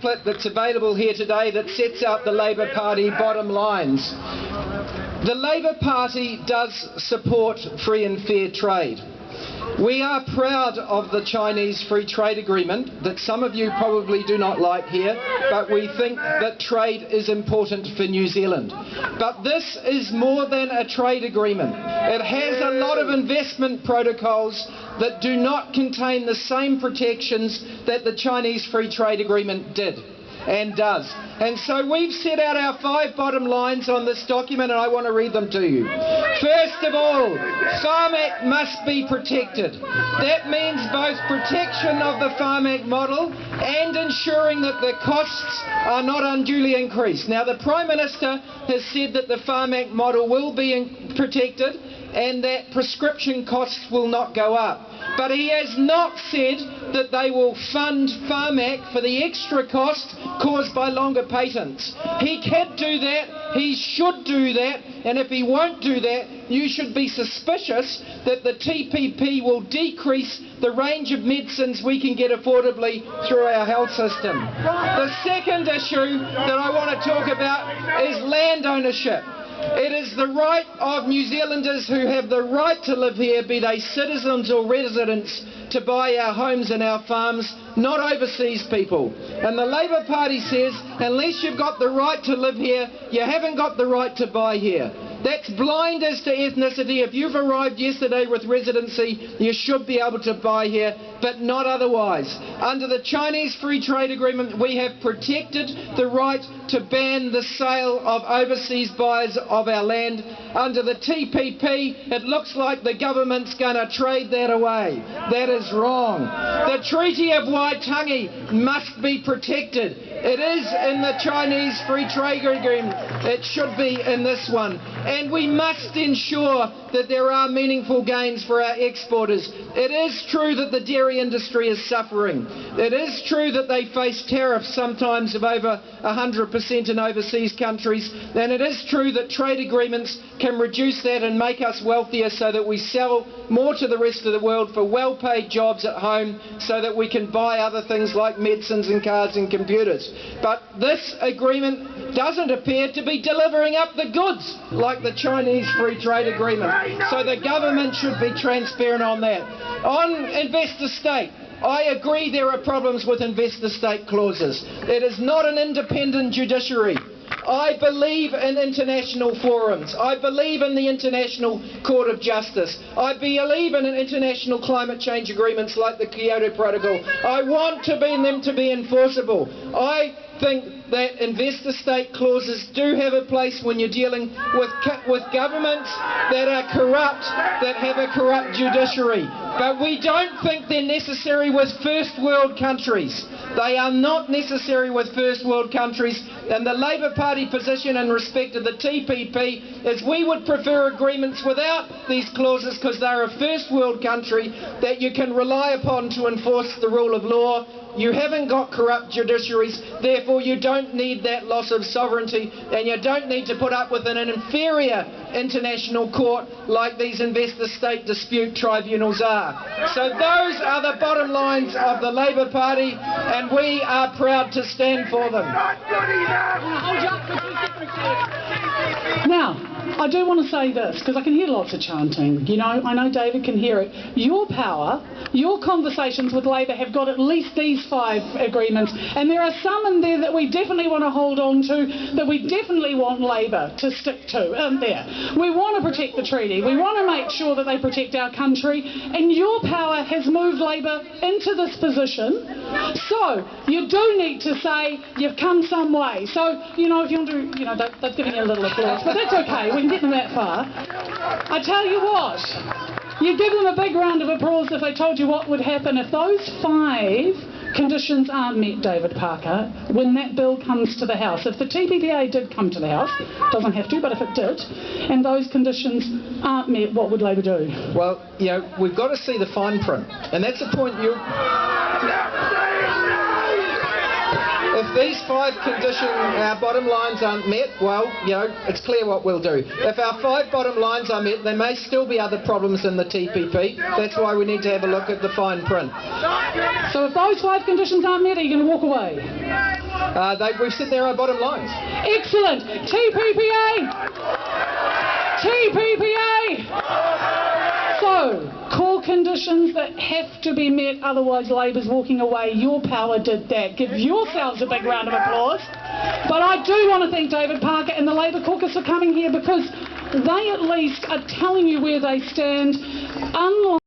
pamphlet that's available here today that sets out the Labour Party bottom lines. The Labour Party does support free and fair trade. We are proud of the Chinese Free Trade Agreement that some of you probably do not like here, but we think that trade is important for New Zealand. But this is more than a trade agreement. It has a lot of investment protocols that do not contain the same protections that the Chinese Free Trade Agreement did and does. And so we've set out our 5 bottom lines on this document, and I want to read them to you. First of all, Farm Act must be protected. That means both protection of the Farm Act model and ensuring that the costs are not unduly increased. Now, the Prime Minister has said that the Farm Act model will be protected and that prescription costs will not go up. But he has not said that they will fund Farm Act for the extra cost caused by longer patents. He can do that, he should do that, and if he won't do that, you should be suspicious that the TPP will decrease the range of medicines we can get affordably through our health system. The second issue that I want to talk about is land ownership. It is the right of New Zealanders who have the right to live here, be they citizens or residents, to buy our homes and our farms, not overseas people. And the Labour Party says, unless you've got the right to live here, you haven't got the right to buy here. That's blind as to ethnicity. If you've arrived yesterday with residency, you should be able to buy here, but not otherwise. Under the Chinese Free Trade Agreement, we have protected the right to ban the sale of overseas buyers of our land. Under the TPP, it looks like the government's going to trade that away. That is wrong. The Treaty of Waitangi must be protected. It is in the Chinese Free Trade Agreement. It should be in this one. And we must ensure that there are meaningful gains for our exporters. It is true that the dairy industry is suffering. It is true that they face tariffs sometimes of over 100% in overseas countries. And it is true that trade agreements can reduce that and make us wealthier so that we sell more to the rest of the world for well-paid jobs at home so that we can buy other things like medicines and cars and computers. But this agreement doesn't appear to be delivering up the goods like the Chinese Free Trade Agreement. So the government should be transparent on that. On investor state, I agree there are problems with investor state clauses. It is not an independent judiciary. I believe in international forums. I believe in the International Court of Justice. I believe in international climate change agreements like the Kyoto Protocol. I want them to be enforceable. I think that investor state clauses do have a place when you're dealing with governments that are corrupt, that have a corrupt judiciary. But we don't think they're necessary with first world countries. They are not necessary with first world countries. And the Labour Party position in respect of the TPP is we would prefer agreements without these clauses because they're a first world country that you can rely upon to enforce the rule of law. You haven't got corrupt judiciaries, therefore you don't need that loss of sovereignty, and you don't need to put up with an inferior international court like these investor state dispute tribunals are. So those are the bottom lines of the Labour Party, and we are proud to stand for them. Now, I do want to say this, because I can hear lots of chanting. You know, I know David can hear it. Your power, your conversations with Labour have got at least these 5 agreements, and there are some in there that we definitely want to hold on to, that we definitely want Labour to stick to, isn't there? We want to protect the treaty. We want to make sure that they protect our country, and your power has moved Labour into this position. So, you do need to say you've come some way. So, you know, if you want to, you know, they've given you a little applause, but that's okay. We can get them that far. I tell you what, you'd give them a big round of applause if they told you what would happen if those 5 conditions aren't met, David Parker, when that bill comes to the House. If the TPPA did come to the House, doesn't have to, but if it did, and those conditions aren't met, what would Labour do? Well, you know, we've got to see the fine print, and that's the point you... If these 5 conditions, our bottom lines aren't met, well, you know, it's clear what we'll do. If our 5 bottom lines are met, there may still be other problems in the TPP. That's why we need to have a look at the fine print. So if those 5 conditions aren't met, are you going to walk away? We've said they're our bottom lines. Excellent. TPPA. So, core conditions that have to be met, otherwise Labor's walking away. Your power did that. Give yourselves a big round of applause. But I do want to thank David Parker and the Labour caucus for coming here, because they at least are telling you where they stand. Unlike